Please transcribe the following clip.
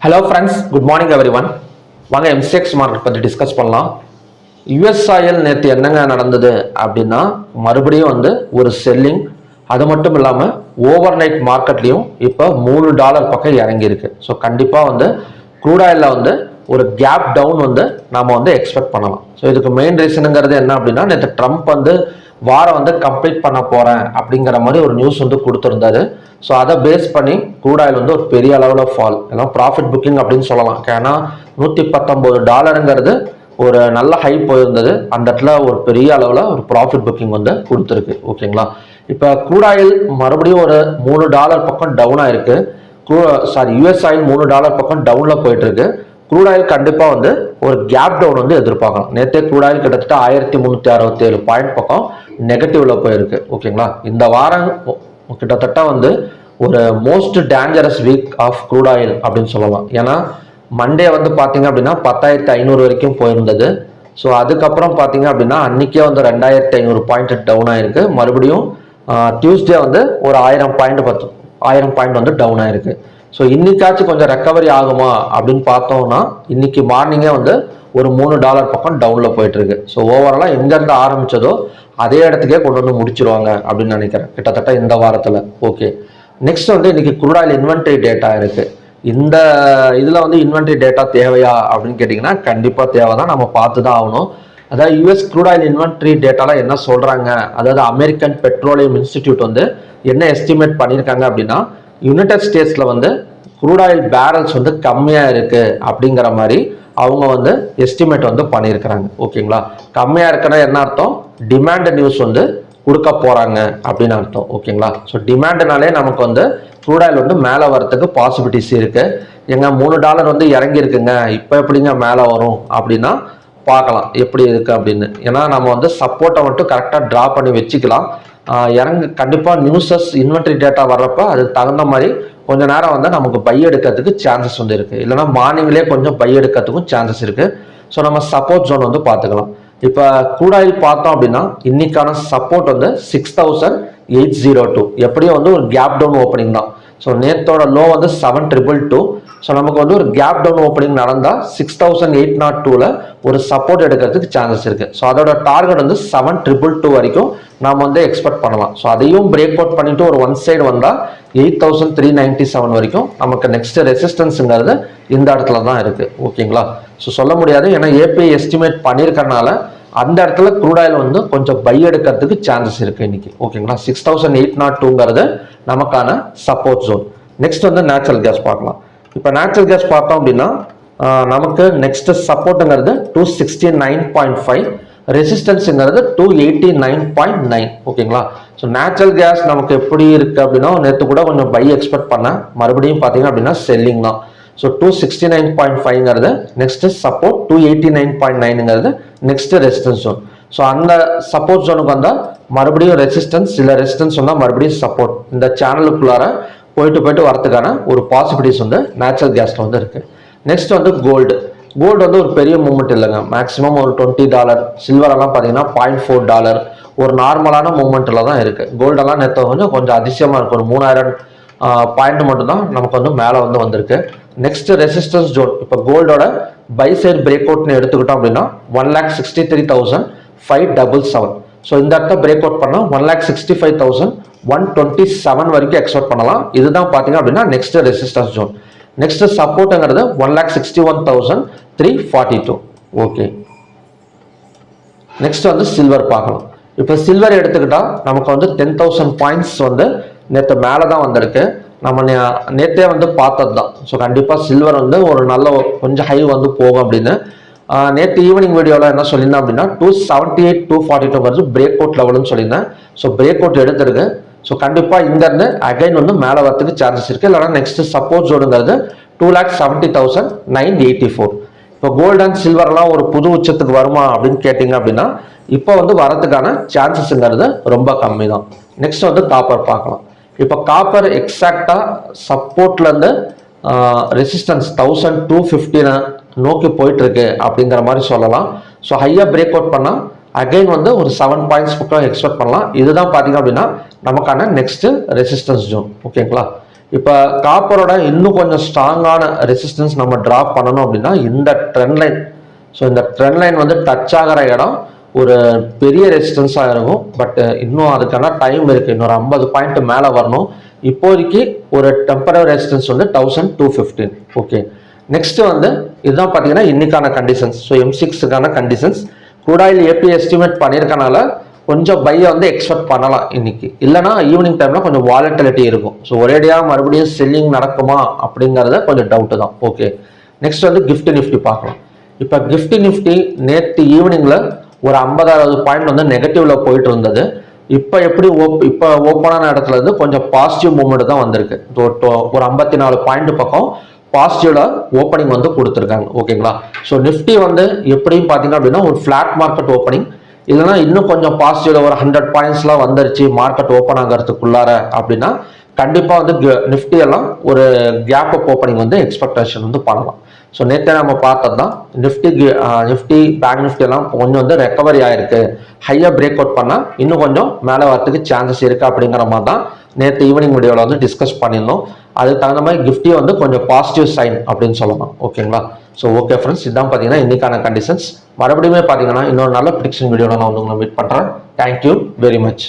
Hello friends, good morning everyone. வாங்க MCX market பற்றி discuss பண்ணலாம். யுஎஸ் ஆயில் நேற்று என்னங்க நடந்தது அப்படின்னா, மறுபடியும் ஒரு செல்லிங். அது மட்டும் இல்லாமல் ஓவர் நைட் மார்க்கெட்லேயும் இப்போ $3 பக்கம் இறங்கியிருக்கு. ஸோ கண்டிப்பாக க்ரூட் ஆயிலில் ஒரு கேப் டவுன் நாம் எக்ஸ்பெக்ட் பண்ணலாம். ஸோ இதுக்கு மெயின் ரீசனுங்கிறது என்ன அப்படின்னா, நேற்று ட்ரம்ப் வாரம் கம்ப்ளீட் பண்ண போகிறேன் அப்படிங்கிற மாதிரி ஒரு நியூஸ் கொடுத்துருந்தாரு. ஸோ அதை பேஸ் பண்ணி க்ரூட் ஆயில் ஒரு பெரிய அளவில் ஃபால், ஏன்னா ப்ராஃபிட் புக்கிங் அப்படின்னு சொல்லலாம். ஏன்னா $119 ஒரு நல்ல ஹை போயிருந்தது. அந்த இடத்துல ஒரு பெரிய அளவில் ஒரு ப்ராஃபிட் புக்கிங் கொடுத்துருக்கு. ஓகேங்களா, இப்போ க்ரூட் ஆயில் மறுபடியும் ஒரு $3 பக்கம் டவுன் ஆயிருக்கு. யுஎஸ் ஆயில் $3 பக்கம் டவுனில் போயிட்டு இருக்கு. க்ரூட் ஆயில் கண்டிப்பாக ஒரு கேப் டவுன் எதிர்பார்க்கலாம். நேற்றே க்ரூட் ஆயில் கிட்டத்தட்ட 1367 பாயிண்ட் பக்கம் நெகட்டிவ்ல போயிருக்கு. ஓகேங்களா, இந்த வாரம் கிட்டத்தட்ட ஒரு most dangerous week of crude oil அப்படின்னு சொல்லலாம். ஏன்னா மண்டே பார்த்தீங்க அப்படின்னா 10,500 வரைக்கும் போயிருந்தது. ஸோ அதுக்கப்புறம் பார்த்தீங்க அப்படின்னா அன்னைக்கே 2,500 பாயிண்ட் டவுன் ஆயிருக்கு. மறுபடியும் டியூஸ்டே ஒரு 1000 பாயிண்ட் டவுன் ஆயிருக்கு. ஸோ இன்னைக்காச்சும் கொஞ்சம் ரெக்கவரி ஆகுமா அப்படின்னு பார்த்தோம்னா, இன்னைக்கு மார்னிங்கே ஒரு $3 பக்கம் டவுனில் போயிட்டு இருக்கு. ஸோ ஓவராலாக எங்கேருந்து ஆரம்பிச்சதோ அதே இடத்துக்கே கொண்டு முடிச்சிருவாங்க அப்படின்னு நினைக்கிறேன், கிட்டத்தட்ட இந்த வாரத்தில். ஓகே, நெக்ஸ்ட் இன்னைக்கு க்ரூட் ஆயில் இன்வென்ட்ரி டேட்டா இருக்கு. இந்த இதில் இன்வென்ட்ரி டேட்டா தேவையா அப்படின்னு கேட்டிங்கன்னா கண்டிப்பாக தேவை தான், நம்ம பார்த்து தான் ஆகணும். அதாவது யூஎஸ் க்ரூட் ஆயில் இன்வென்ட்ரி டேட்டாலாம் என்ன சொல்கிறாங்க, அதாவது அமெரிக்கன் பெட்ரோலியம் இன்ஸ்டிடியூட் என்ன எஸ்டிமேட் பண்ணியிருக்காங்க அப்படின்னா, யுனைடெட் ஸ்டேட்ஸில் க்ரூட் ஆயில் பேரல்ஸ் கம்மியாக இருக்குது அப்படிங்கிற மாதிரி அவங்க எஸ்டிமேட் பண்ணியிருக்கிறாங்க. ஓகேங்களா, கம்மியாக இருக்குன்னா என்ன அர்த்தம், டிமாண்ட் நியூஸ் கொடுக்க போகிறாங்க அப்படின்னு அர்த்தம். ஓகேங்களா, ஸோ டிமாண்டுனாலே நமக்கு க்ரூட் ஆயில் மேலே வரத்துக்கு பாசிபிலிட்டிஸ் இருக்குது. எங்க $3 இறங்கி இருக்குங்க, இப்போ எப்படிங்க மேலே வரும் அப்படின்னா பார்க்கலாம் எப்படி இருக்குது அப்படின்னு. ஏன்னா நம்ம சப்போர்ட்டை கரெக்டாக ட்ரா பண்ணி வச்சுக்கலாம். கண்டிப்பாக நியூஸஸ் இன்வென்ட்ரி டேட்டா வர்றப்ப அதுக்கு தகுந்த மாதிரி கொஞ்ச நேரம் நமக்கு பை எடுக்கிறதுக்கு சான்சஸ் இருக்குது. இல்லைன்னா மார்னிங்லேயே கொஞ்சம் பை எடுக்கிறதுக்கும் சான்சஸ் இருக்குது. ஸோ நம்ம சப்போர்ட் ஜோன் பார்த்துக்கலாம். இப்போ க்ரூட் ஆயில் பார்த்தோம் அப்படின்னா இன்னைக்கான சப்போர்ட் 6,802. எப்படியும் ஒரு கேப் டவுன் ஓப்பனிங் தான். ஸோ நேத்தோட லோ 7,222. ஸோ நமக்கு ஒரு கேப் டவுன் ஓப்பனிங் நடந்தால் 6,802ல் ஒரு சப்போர்ட் எடுக்கிறதுக்கு சான்சஸ் இருக்குது. ஸோ அதோட டார்கெட் 7,222 வரைக்கும் நாம் எக்ஸ்பெக்ட் பண்ணலாம். ஸோ அதையும் பிரேக் அவுட் பண்ணிட்டு ஒரு ஒன் சைடு வந்தால் 8,397 வரைக்கும் நமக்கு நெக்ஸ்ட் ரெசிஸ்டன்ஸுங்கிறது இந்த இடத்துல தான் இருக்குது. ஓகேங்களா, ஸோ சொல்ல முடியாது, ஏன்னா ஏபிஐ எஸ்டிமேட் பண்ணியிருக்கறனால அந்த இடத்துல க்ரூட் ஆயில் கொஞ்சம் பை எடுக்கிறதுக்கு சான்சஸ் இருக்குது இன்னைக்கு. ஓகேங்களா, 6,802ங்கிறது நமக்கான support zone. Next natural gas பார்க்கலாம். இப்போ நேச்சுரல் கேஸ் பார்த்தோம் அப்படின்னா நமக்கு நெக்ஸ்ட் சப்போர்ட்டுங்கிறது 269.5, ரெசிஸ்டன்ஸுங்கிறது 289.9. ஓகேங்களா, ஸோ நேச்சுரல் கேஸ் நமக்கு எப்படி இருக்கு அப்படின்னா, நேற்று கூட கொஞ்சம் பை எக்ஸ்பெக்ட் பண்ணேன், மறுபடியும் பார்த்தீங்க அப்படின்னா செல்லிங் தான். ஸோ 269.5ங்கிறது நெக்ஸ்ட் சப்போர்ட், 289.9ங்கிறது நெக்ஸ்ட் ரெசிஸ்டன்ஸ் ஜோன். ஸோ அந்த சப்போர்ட் ஜோனுக்கு வந்தால் மறுபடியும் ரெசிஸ்டன்ஸ், சில ரெசிஸ்டன்ஸ் வந்தால் மறுபடியும் சப்போர்ட். இந்த சேனலுக்குள்ளார போயிட்டு வரதுக்கான ஒரு பாசிபிலிட்டிஸ் நேச்சுரல் கேஸ்ல இருக்கு. நெக்ஸ்ட் கோல்டு ஒரு பெரிய மூவ்மெண்ட் இல்லைங்க, மேக்ஸிமம் ஒரு $20. சில்வரெல்லாம் பார்த்தீங்கன்னா $0.4 ஒரு நார்மலான மூவ்மெண்ட்டில் தான் இருக்குது. கோல்டெல்லாம் நேற்று கொஞ்சம் அதிசயமாக இருக்குது. ஒரு 3,000 பாயிண்ட் மட்டும் தான் நமக்கு மேலே வந்திருக்கு. நெக்ஸ்ட் ரெசிஸ்டன்ஸ் ஜோன், இப்போ கோல்டோட பை சைடு பிரேக் அவுட்னு எடுத்துக்கிட்டோம் அப்படின்னா 1,63,577. ஸோ இந்த இடத்த பிரேக் அவுட் பண்ணால் 1,65,127 வரைக்கும் எக்ஸ்பெக்ட் பண்ணலாம். இதுதான் பார்த்தீங்க அப்படின்னா நெக்ஸ்ட் ரெசிஸ்டன்ஸ் ஜோன். நெக்ஸ்ட் சப்போர்ட்டுங்கிறது 1,61,342. ஓகே, நெக்ஸ்ட் சில்வர் பார்க்கலாம். இப்போ சில்வர் எடுத்துக்கிட்டா நமக்கு 10,000 பாயிண்ட்ஸ் நேற்று மேலே தான் வந்திருக்கு. நம்ம நேற்றே பார்த்தது தான். ஸோ கண்டிப்பாக சில்வர் ஒரு நல்ல கொஞ்சம் ஹை போகும் அப்படின்னு நேற்று ஈவினிங் வீடியோவில் என்ன சொல்லியிருந்தேன் அப்படின்னா 278, 242 வருது பிரேக் அவுட் லெவல்னு சொல்லியிருந்தேன். ஸோ பிரேக் அவுட் எடுத்திருக்கு. ஸோ கண்டிப்பாக இங்கேருந்து அகைன் மேலே வரத்துக்கு சான்சஸ் இருக்குது. இல்லைனா நெக்ஸ்ட் சப்போர்ட் ஜோனுங்கிறது 2,70,984. இப்போ கோல்டு அண்ட் சில்வர்லாம் ஒரு புது உச்சத்துக்கு வருமா அப்படின்னு கேட்டிங்க அப்படின்னா இப்போ வரதுக்கான சான்சஸ்ங்கிறது ரொம்ப கம்மி தான். நெக்ஸ்ட் காப்பர் பார்க்கலாம். இப்போ காப்பர் எக்ஸாக்டாக சப்போர்ட்லேருந்து ரெசிஸ்டன்ஸ் 1,250 நோக்கி போயிட்டு இருக்கு அப்படிங்கிற மாதிரி சொல்லலாம். ஸோ ஹையாக பிரேக் அவுட் பண்ணால் அகைன் ஒரு 7 பாயிண்ட்ஸ் பக்கம் எக்ஸ்பெக்ட் பண்ணலாம். இதுதான் பார்த்தீங்க அப்படின்னா நமக்கான நெக்ஸ்ட் ரெசிஸ்டன்ஸ் ஜோன். ஓகேங்களா, இப்போ காப்பரோட இன்னும் கொஞ்சம் ஸ்ட்ராங்கான ரெசிஸ்டன்ஸ் நம்ம ட்ராப் பண்ணணும் அப்படின்னா இந்த ட்ரெண்ட் லைன், ஸோ இந்த ட்ரெண்ட் லைன் வந்து டச் ஆகிற இடம் ஒரு பெரிய ரெசிஸ்டன்ஸாக இருக்கும். பட் இன்னும் அதுக்கான டைம் இருக்குது, இன்னொரு 50 பாயிண்ட் மேலே வரணும். இப்போதைக்கு ஒரு டெம்பரரி ரெசிஸ்டன்ஸ் வந்து 1215. ஓகே, நெக்ஸ்ட் வந்து இதுதான் பார்த்தீங்கன்னா இன்னைக்கான கண்டிஷன்ஸ். ஸோ M6க்கான conditions crude oil API estimate பண்ணியிருக்கனால கொஞ்சம் பையை வந்து எக்ஸ்பெக்ட் பண்ணலாம் இன்னைக்கு. இல்லைனா ஈவினிங் டைம்ல கொஞ்சம் வாலட்டிலிட்டி இருக்கும். ஸோ ஒரேடியாக மறுபடியும் செல்லிங் நடக்குமா அப்படிங்கிறத கொஞ்சம் டவுட்டு தான். ஓகே, நெக்ஸ்ட் வந்து கிஃப்ட் நிஃப்டி பார்க்கலாம். இப்போ கிஃப்ட் நிஃப்டி நேற்று ஈவினிங்ல ஒரு 50-60 பாயிண்ட் வந்து நெகட்டிவ்ல போயிட்டு இருந்தது. இப்போ எப்படி இப்போ ஓப்பனான இடத்துல இருந்து கொஞ்சம் பாசிட்டிவ் மூவ்மெண்ட் தான் வந்திருக்கு. ஒரு 54 பாயிண்ட் பக்கம் பாசிட்டிவ்ல ஓப்பனிங் வந்து கொடுத்துருக்காங்க. ஓகேங்களா, ஸோ நிஃப்டி வந்து எப்படியும் பார்த்தீங்க அப்படின்னா ஒரு ஃபிளாட் மார்க்கெட் ஓப்பனிங், இல்லைனா இன்னும் கொஞ்சம் பாசிட்டிவ்ல ஒரு 100 பாயிண்ட்ஸ்லாம் வந்துருச்சு மார்க்கெட் ஓப்பன் ஆகிறதுக்குள்ளார அப்படின்னா கண்டிப்பாக வந்து நிஃப்டி எல்லாம் ஒரு கேப் அப் ஓப்பனிங் வந்து எக்ஸ்பெக்டேஷன் வந்து பண்ணலாம். ஸோ நேற்று நம்ம பார்த்தது தான் நிஃப்டி பேங்க் நிஃப்டி எல்லாம் கொஞ்சம் வந்து ரெக்கவரி ஆயிருக்கு. ஹையாக பிரேக் அவுட் பண்ணால் இன்னும் கொஞ்சம் மேலே வரத்துக்கு சான்சஸ் இருக்குது அப்படிங்கிற மாதிரி தான் நேற்று ஈவினிங் வீடியோவில் வந்து டிஸ்கஸ் பண்ணியிருந்தோம். அதுக்கு தகுந்த மாதிரி கிஃப்டியை வந்து கொஞ்சம் பாசிட்டிவ் சைன் அப்படின்னு சொல்லலாம். ஓகேங்களா, ஸோ ஓகே ஃப்ரெண்ட்ஸ், இதுதான் பார்த்தீங்கன்னா இன்னைக்கான கண்டிஷன்ஸ். மறுபடியுமே பார்த்தீங்கன்னா இன்னொரு நல்ல ப்ரிடிக்ஷன் வீடியோவில் நான் வந்து உங்களை மீட் பண்ணுறேன். Thank you very much.